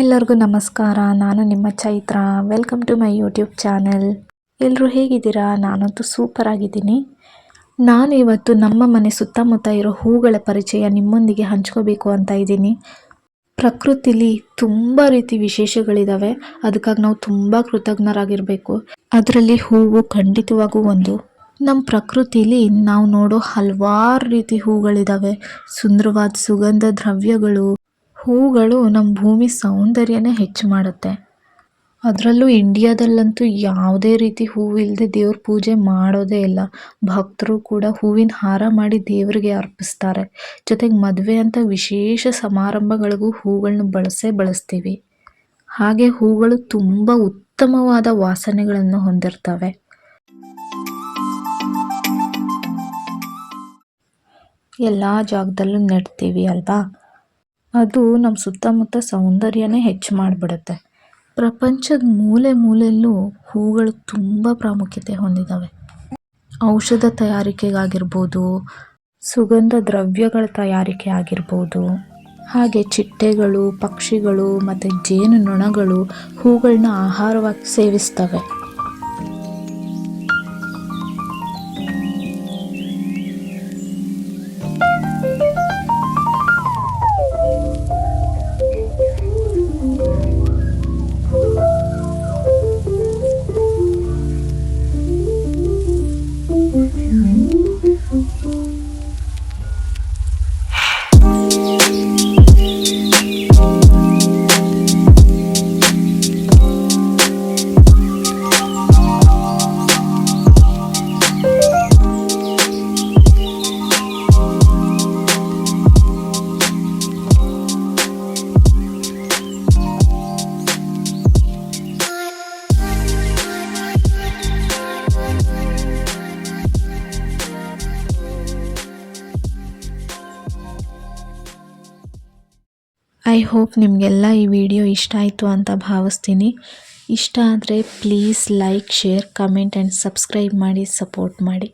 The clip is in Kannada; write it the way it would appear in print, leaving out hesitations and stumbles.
ಎಲ್ಲರಿಗೂ ನಮಸ್ಕಾರ. ನಾನು ನಿಮ್ಮ Chaitra. Welcome to my YouTube channel. ಎಲ್ಲರೂ ಹೇಗಿದ್ದೀರಾ? ನಾನಂತೂ ಸೂಪರ್ ಆಗಿದ್ದೀನಿ. ನಾನು ಇವತ್ತು ನಮ್ಮ ಮನೆ ಸುತ್ತಮುತ್ತ ಇರೋ ಹೂಗಳ ಪರಿಚಯ ನಿಮ್ಮೊಂದಿಗೆ ಹಂಚ್ಕೋಬೇಕು ಅಂತ ಇದ್ದೀನಿ. ಪ್ರಕೃತಿಲಿ ತುಂಬ ರೀತಿ ವಿಶೇಷಗಳಿದ್ದಾವೆ. ಅದಕ್ಕಾಗಿ ನಾವು ತುಂಬ ಕೃತಜ್ಞರಾಗಿರಬೇಕು. ಅದರಲ್ಲಿ ಹೂವು ಖಂಡಿತವಾಗೂ ಒಂದು. ನಮ್ಮ ಪ್ರಕೃತಿಲಿ ನಾವು ನೋಡೋ ಹಲವಾರು ರೀತಿ ಹೂಗಳಿದ್ದಾವೆ. ಸುಂದರವಾದ ಸುಗಂಧ ದ್ರವ್ಯಗಳು, ಹೂಗಳು ನಮ್ಮ ಭೂಮಿ ಸೌಂದರ್ಯನೇ ಹೆಚ್ಚು ಮಾಡುತ್ತೆ. ಅದರಲ್ಲೂ ಇಂಡಿಯಾದಲ್ಲಂತೂ ಯಾವುದೇ ರೀತಿ ಹೂವು ಇಲ್ಲದೆ ದೇವ್ರ ಪೂಜೆ ಮಾಡೋದೇ ಇಲ್ಲ. ಭಕ್ತರು ಕೂಡ ಹೂವಿನ ಹಾರ ಮಾಡಿ ದೇವರಿಗೆ ಅರ್ಪಿಸ್ತಾರೆ. ಜೊತೆಗೆ ಮದುವೆ ಅಂತ ವಿಶೇಷ ಸಮಾರಂಭಗಳಿಗೂ ಹೂಗಳನ್ನ ಬಳಸ್ತೀವಿ. ಹಾಗೆ ಹೂಗಳು ತುಂಬ ಉತ್ತಮವಾದ ವಾಸನೆಗಳನ್ನು ಹೊಂದಿರ್ತವೆ. ಎಲ್ಲ ಜಾಗದಲ್ಲೂ ನೆಡ್ತೀವಿ ಅಲ್ವಾ? ಅದು ನಮ್ಮ ಸುತ್ತಮುತ್ತ ಸೌಂದರ್ಯನೇ ಹೆಚ್ಚು ಮಾಡಿಬಿಡುತ್ತೆ. ಪ್ರಪಂಚದ ಮೂಲೆ ಮೂಲೆಯಲ್ಲೂ ಹೂಗಳು ತುಂಬ ಪ್ರಾಮುಖ್ಯತೆ ಹೊಂದಿದ್ದಾವೆ. ಔಷಧ ತಯಾರಿಕೆಗಾಗಿರ್ಬೋದು, ಸುಗಂಧ ದ್ರವ್ಯಗಳ ತಯಾರಿಕೆ ಆಗಿರ್ಬೋದು, ಹಾಗೆ ಚಿಟ್ಟೆಗಳು, ಪಕ್ಷಿಗಳು ಮತ್ತು ಜೇನುನೊಣಗಳು ಹೂಗಳನ್ನ ಆಹಾರವಾಗಿ ಸೇವಿಸ್ತವೆ. ಐ ಹೋಪ್ ನಿಮಗೆಲ್ಲ ಈ ವಿಡಿಯೋ ಇಷ್ಟ ಆಯಿತು ಅಂತ ಭಾವಿಸ್ತೀನಿ. ಇಷ್ಟ ಆದರೆ please like, share, comment and subscribe ಮಾಡಿ, ಸಪೋರ್ಟ್ ಮಾಡಿ.